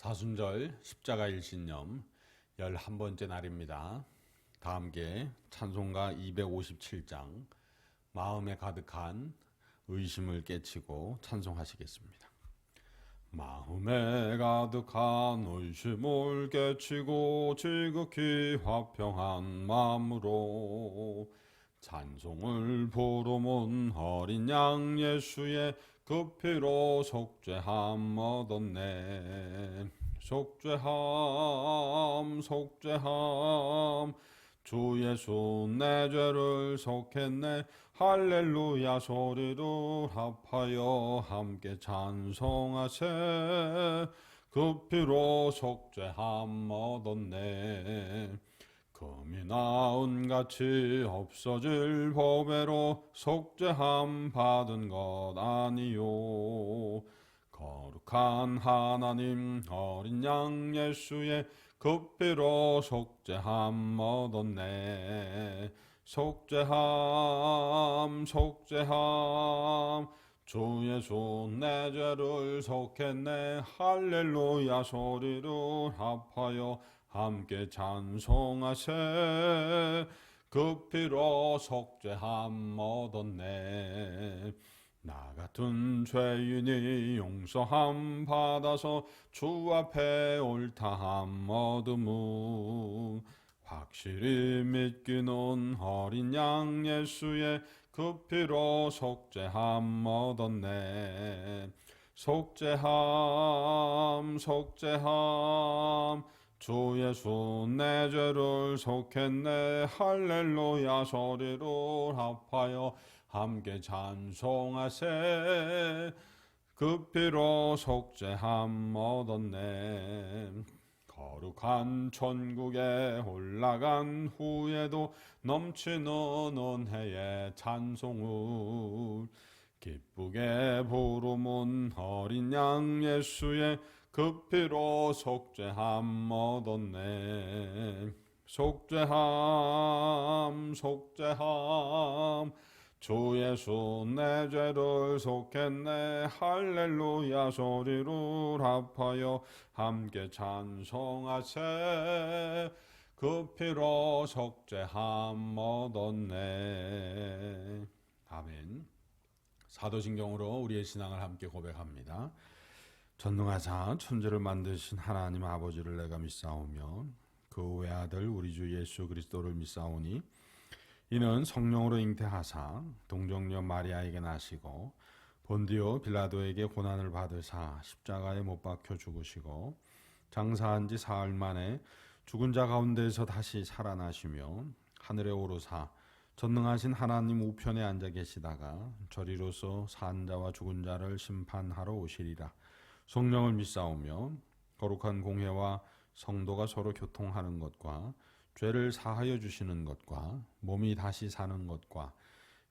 사순절 십자가일신념 11번째 날입니다. 다 함께 찬송가 257장 마음에 가득한 의심을 깨치고 찬송하시겠습니다. 마음에 가득한 의심을 깨치고 지극히 화평한 마음으로 찬송을 부르문 어린 양 예수의 그 피로 속죄함 얻었네. 속죄함 주 예수 내 죄를 속했네. 할렐루야 소리를 합하여 함께 찬송하세. 그 피로 속죄함 얻었네. 금이 나은같이 없어질 법외로 속죄함 받은 것 아니요. 거룩한 하나님 어린 양 예수의 그 피로 속죄함 얻었네. 속죄함 주 예수 내 죄를 속했네. 할렐루야 소리를 합하여 함께 찬송하세. 그 피로 속죄함 얻었네. 나 같은 죄인이 용서함 받아서 주 앞에 옳다함 얻음은 확실히 믿기는 어린 양 예수의 그 피로 속죄함 얻었네. 속죄함 주 예수 내 죄를 속했네. 할렐루야 소리를 합하여 함께 찬송하세. 그 피로 속죄함 얻었네. 거룩한 천국에 올라간 후에도 넘치는 은혜의 찬송을 기쁘게 부르문 어린 양 예수의 그 피로 속죄함 얻었네. 속죄함 주 예수 내 죄를 속했네. 할렐루야 소리를 합하여 함께 찬송하세. 그 피로 속죄함 얻었네. 아멘. 사도신경으로 우리의 신앙을 함께 고백합니다. 전능하사 천지를 만드신 하나님 아버지를 내가 믿사오며 그 외아들 우리 주 예수 그리스도를 믿사오니 이는 성령으로 잉태하사 동정녀 마리아에게 나시고 본디오 빌라도에게 고난을 받으사 십자가에 못 박혀 죽으시고 장사한 지 사흘 만에 죽은 자 가운데서 다시 살아나시며 하늘에 오르사 전능하신 하나님 우편에 앉아 계시다가 저리로서 산 자와 죽은 자를 심판하러 오시리라. 성령을 믿사오며 거룩한 공회와 성도가 서로 교통하는 것과 죄를 사하여 주시는 것과 몸이 다시 사는 것과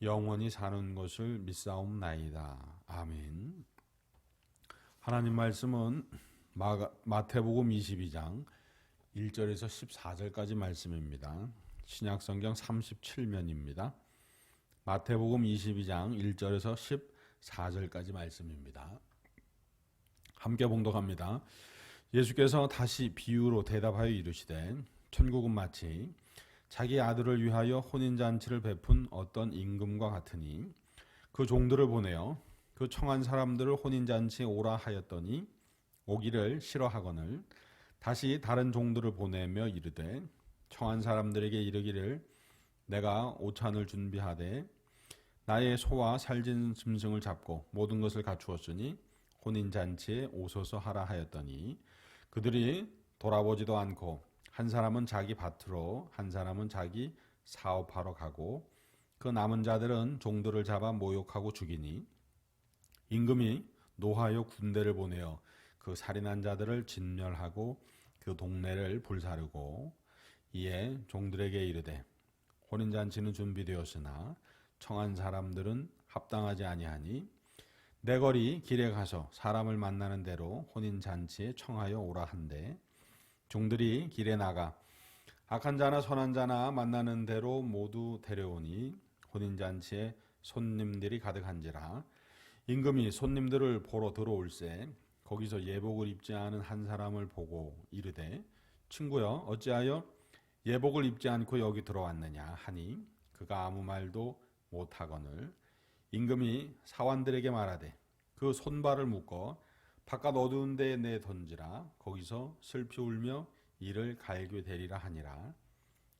영원히 사는 것을 믿사옵나이다. 아멘. 하나님 말씀은 마태복음 22장 1절에서 14절까지 말씀입니다. 신약성경 37면입니다. 마태복음 22장 1절에서 14절까지 말씀입니다. 함께 봉독합니다. 예수께서 다시 비유로 대답하여 이르시되 천국은 마치 자기 아들을 위하여 혼인잔치를 베푼 어떤 임금과 같으니 그 종들을 보내어 그 청한 사람들을 혼인잔치에 오라 하였더니 오기를 싫어하거늘 다시 다른 종들을 보내며 이르되 청한 사람들에게 이르기를 내가 오찬을 준비하되 나의 소와 살진 짐승을 잡고 모든 것을 갖추었으니 혼인잔치에 오소서 하라 하였더니 그들이 돌아보지도 않고 한 사람은 자기 밭으로 한 사람은 자기 사업하러 가고 그 남은 자들은 종들을 잡아 모욕하고 죽이니 임금이 노하여 군대를 보내어 그 살인한 자들을 진멸하고 그 동네를 불사르고 이에 종들에게 이르되 혼인잔치는 준비되었으나 청한 사람들은 합당하지 아니하니 내 거리 길에 가서 사람을 만나는 대로 혼인잔치에 청하여 오라 한대 종들이 길에 나가 악한 자나 선한 자나 만나는 대로 모두 데려오니 혼인잔치에 손님들이 가득한지라 임금이 손님들을 보러 들어올세 거기서 예복을 입지 않은 한 사람을 보고 이르되 친구여 어찌하여 예복을 입지 않고 여기 들어왔느냐 하니 그가 아무 말도 못하거늘 임금이 사환들에게 말하되 그 손발을 묶어 바깥 어두운 데에 내 던지라 거기서 슬피 울며 이를 갈게 되리라 하니라.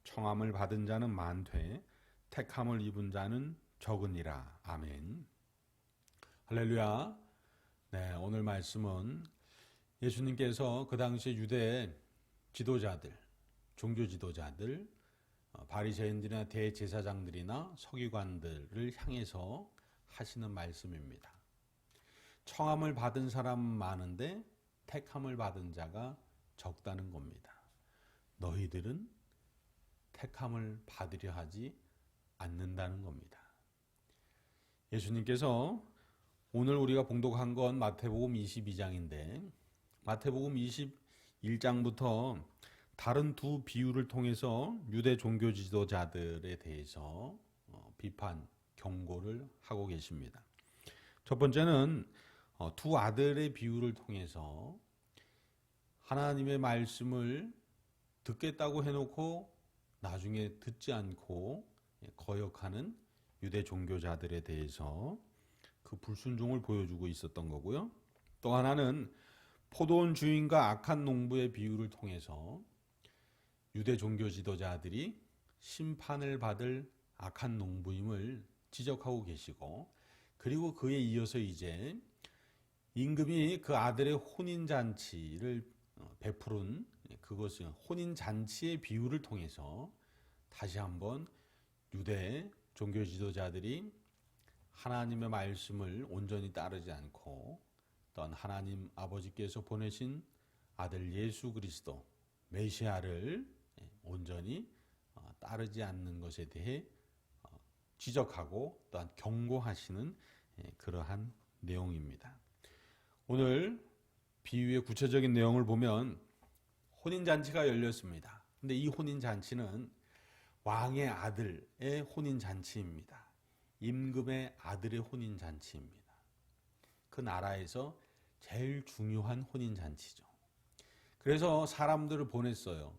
청함을 받은 자는 많되 택함을 입은 자는 적으니라. 아멘. 할렐루야. 네, 오늘 말씀은 예수님께서 그 당시 유대 지도자들, 종교 지도자들, 바리새인들이나 대제사장들이나 서기관들을 향해서 하시는 말씀입니다. 청함을 받은 사람 많은데 택함을 받은 자가 적다는 겁니다. 너희들은 택함을 받으려 하지 않는다는 겁니다. 예수님께서 오늘 우리가 봉독한 건 마태복음 22장인데 마태복음 21장부터 다른 두 비유를 통해서 유대 종교 지도자들에 대해서 비판, 경고를 하고 계십니다. 첫 번째는 두 아들의 비유를 통해서 하나님의 말씀을 듣겠다고 해놓고 나중에 듣지 않고 거역하는 유대 종교자들에 대해서 그 불순종을 보여주고 있었던 거고요. 또 하나는 포도원 주인과 악한 농부의 비유를 통해서 유대 종교 지도자들이 심판을 받을 악한 농부임을 지적하고 계시고, 그리고 그에 이어서 이제 임금이 그 아들의 혼인잔치를 베푸른 그것은 혼인잔치의 비유를 통해서 다시 한번 유대 종교 지도자들이 하나님의 말씀을 온전히 따르지 않고 또한 하나님 아버지께서 보내신 아들 예수 그리스도 메시아를 온전히 따르지 않는 것에 대해 지적하고 또한 경고하시는 그러한 내용입니다. 오늘 비유의 구체적인 내용을 보면 혼인잔치가 열렸습니다. 근데 이 혼인잔치는 왕의 아들의 혼인잔치입니다. 임금의 아들의 혼인잔치입니다. 그 나라에서 제일 중요한 혼인잔치죠. 그래서 사람들을 보냈어요.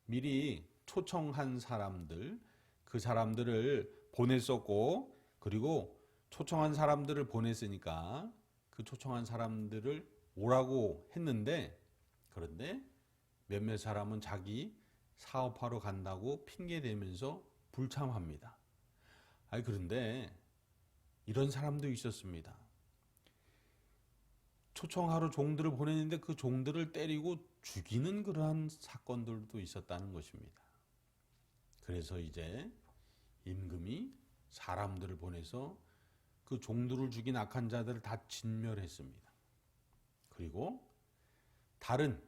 미리 초청한 사람들, 그 사람들을 보냈었고, 그리고 초청한 사람들을 보냈으니까 그 초청한 사람들을 오라고 했는데, 그런데 몇몇 사람은 자기 사업하러 간다고 핑계대면서 불참합니다. 그런데 이런 사람도 있었습니다. 초청하러 종들을 보냈는데 그 종들을 때리고 죽이는 그러한 사건들도 있었다는 것입니다. 그래서 이제 임금이 사람들을 보내서 그 종들을 죽인 악한 자들을 다 진멸했습니다. 그리고 다른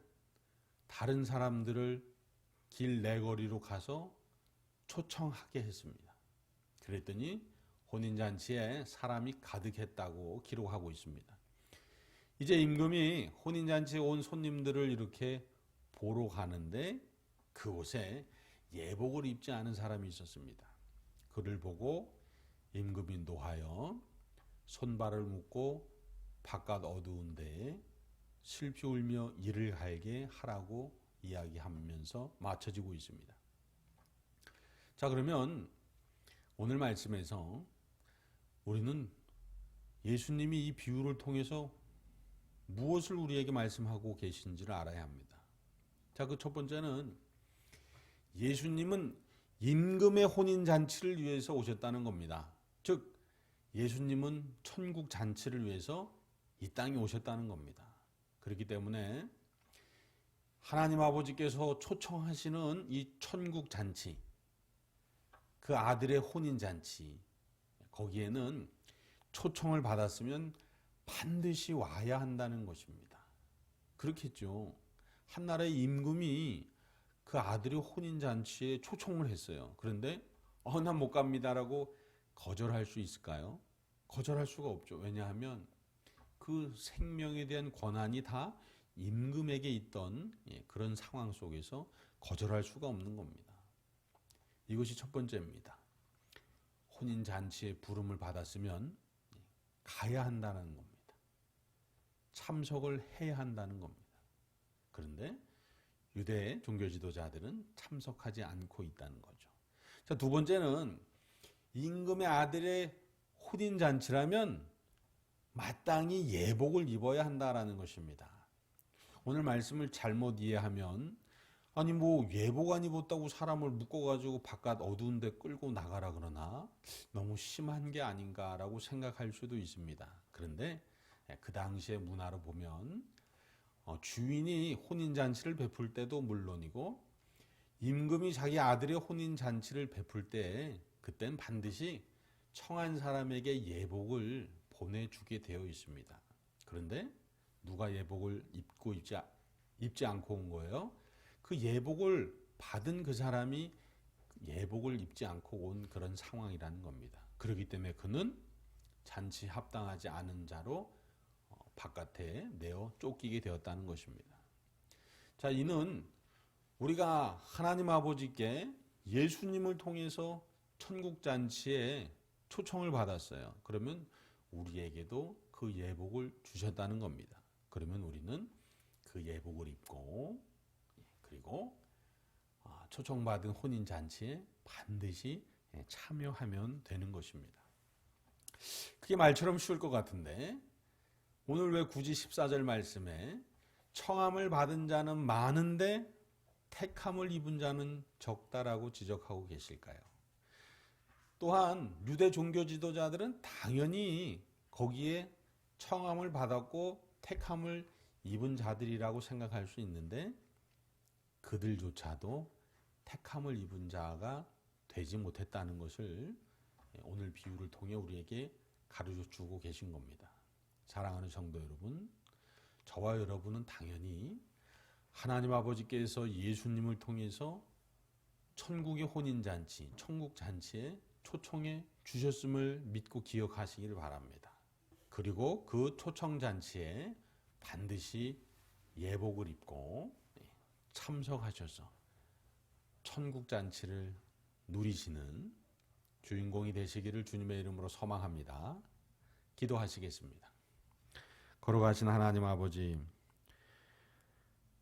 사람들을 길 내거리로 가서 초청하게 했습니다. 그랬더니 혼인잔치에 사람이 가득했다고 기록하고 있습니다. 이제 임금이 혼인잔치에 온 손님들을 이렇게 보러 가는데 그곳에 예복을 입지 않은 사람이 있었습니다. 그를 보고 임금이 노하여 손발을 묶고 바깥 어두운 데에 슬피 울며 이를 갈게 하라고 이야기하면서 맞춰지고 있습니다. 자, 그러면 오늘 말씀에서 우리는 예수님이 이 비유를 통해서 무엇을 우리에게 말씀하고 계신지를 알아야 합니다. 자, 그 첫 번째는 예수님은 임금의 혼인잔치를 위해서 오셨다는 겁니다. 즉 예수님은 천국 잔치를 위해서 이 땅에 오셨다는 겁니다. 그렇기 때문에 하나님 아버지께서 초청하시는 이 천국 잔치, 그 아들의 혼인잔치, 거기에는 초청을 받았으면 반드시 와야 한다는 것입니다. 그렇겠죠. 한 나라의 임금이 그 아들의 혼인잔치에 초청을 했어요. 그런데 난 못 갑니다라고 거절할 수 있을까요? 거절할 수가 없죠. 왜냐하면 그 생명에 대한 권한이 다 임금에게 있던 그런 상황 속에서 거절할 수가 없는 겁니다. 이것이 첫 번째입니다. 혼인잔치에 부름을 받았으면 가야 한다는 겁니다. 참석을 해야 한다는 겁니다. 그런데 유대 종교 지도자들은 참석하지 않고 있다는 거죠. 자, 두 번째는 임금의 아들의 혼인잔치라면 마땅히 예복을 입어야 한다라는 것입니다. 오늘 말씀을 잘못 이해하면 아니 뭐 예복 안 입었다고 사람을 묶어가지고 바깥 어두운 데 끌고 나가라 그러나 너무 심한 게 아닌가라고 생각할 수도 있습니다. 그런데 그 당시의 문화로 보면 주인이 혼인잔치를 베풀 때도 물론이고 임금이 자기 아들의 혼인잔치를 베풀 때 그땐 반드시 청한 사람에게 예복을 보내주게 되어 있습니다. 그런데 누가 예복을 입지 않고 온 거예요? 그 예복을 받은 그 사람이 예복을 입지 않고 온 그런 상황이라는 겁니다. 그렇기 때문에 그는 잔치 합당하지 않은 자로 바깥에 내어 쫓기게 되었다는 것입니다. 자, 이는 우리가 하나님 아버지께 예수님을 통해서 천국잔치에 초청을 받았어요. 그러면 우리에게도 그 예복을 주셨다는 겁니다. 그러면 우리는 그 예복을 입고 그리고 초청받은 혼인잔치에 반드시 참여하면 되는 것입니다. 그게 말처럼 쉬울 것 같은데 오늘 왜 굳이 14절 말씀에 청함을 받은 자는 많은데 택함을 입은 자는 적다라고 지적하고 계실까요? 또한 유대 종교 지도자들은 당연히 거기에 청함을 받았고 택함을 입은 자들이라고 생각할 수 있는데 그들조차도 택함을 입은 자가 되지 못했다는 것을 오늘 비유를 통해 우리에게 가르쳐주고 계신 겁니다. 사랑하는 성도 여러분, 저와 여러분은 당연히 하나님 아버지께서 예수님을 통해서 천국의 혼인잔치, 천국잔치에 초청해 주셨음을 믿고 기억하시길 바랍니다. 그리고 그 초청잔치에 반드시 예복을 입고 참석하셔서 천국잔치를 누리시는 주인공이 되시기를 주님의 이름으로 소망합니다. 기도하시겠습니다. 걸어가신 하나님 아버지,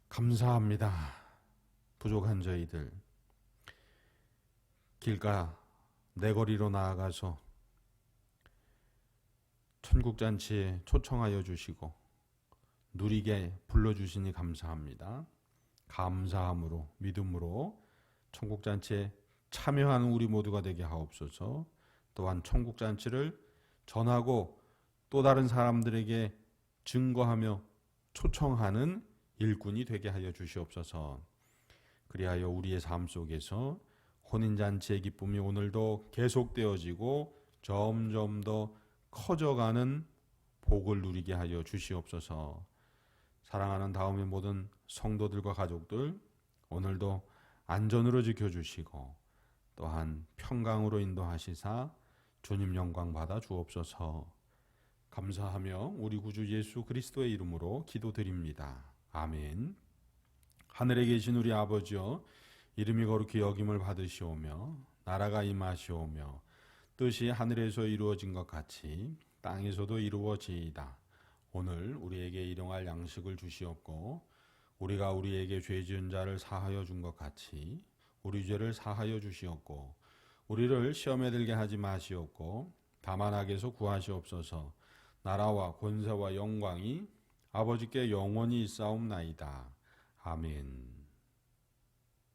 감사합니다. 부족한 저희들 길가 내거리로 나아가서 천국잔치에 초청하여 주시고 누리게 불러주시니 감사합니다. 감사함으로 믿음으로 천국잔치에 참여하는 우리 모두가 되게 하옵소서. 또한 천국잔치를 전하고 또 다른 사람들에게 증거하며 초청하는 일꾼이 되게 하여 주시옵소서. 그리하여 우리의 삶 속에서 혼인잔치의 기쁨이 오늘도 계속되어지고 점점 더 커져가는 복을 누리게 하여 주시옵소서. 사랑하는 다음의 모든 성도들과 가족들 오늘도 안전으로 지켜주시고 또한 평강으로 인도하시사 주님 영광 받아 주옵소서. 감사하며 우리 구주 예수 그리스도의 이름으로 기도드립니다. 아멘. 하늘에 계신 우리 아버지여, 이름이 거룩히 여김을 받으시오며 나라가 임하시오며 뜻이 하늘에서 이루어진 것 같이 땅에서도 이루어지이다. 오늘 우리에게 일용할 양식을 주시옵고 우리가 우리에게 죄 지은 자를 사하여 준 것 같이 우리 죄를 사하여 주시옵고 우리를 시험에 들게 하지 마시옵고 다만 악에서 구하시옵소서. 나라와 권세와 영광이 아버지께 영원히 있사옵나이다. 아멘.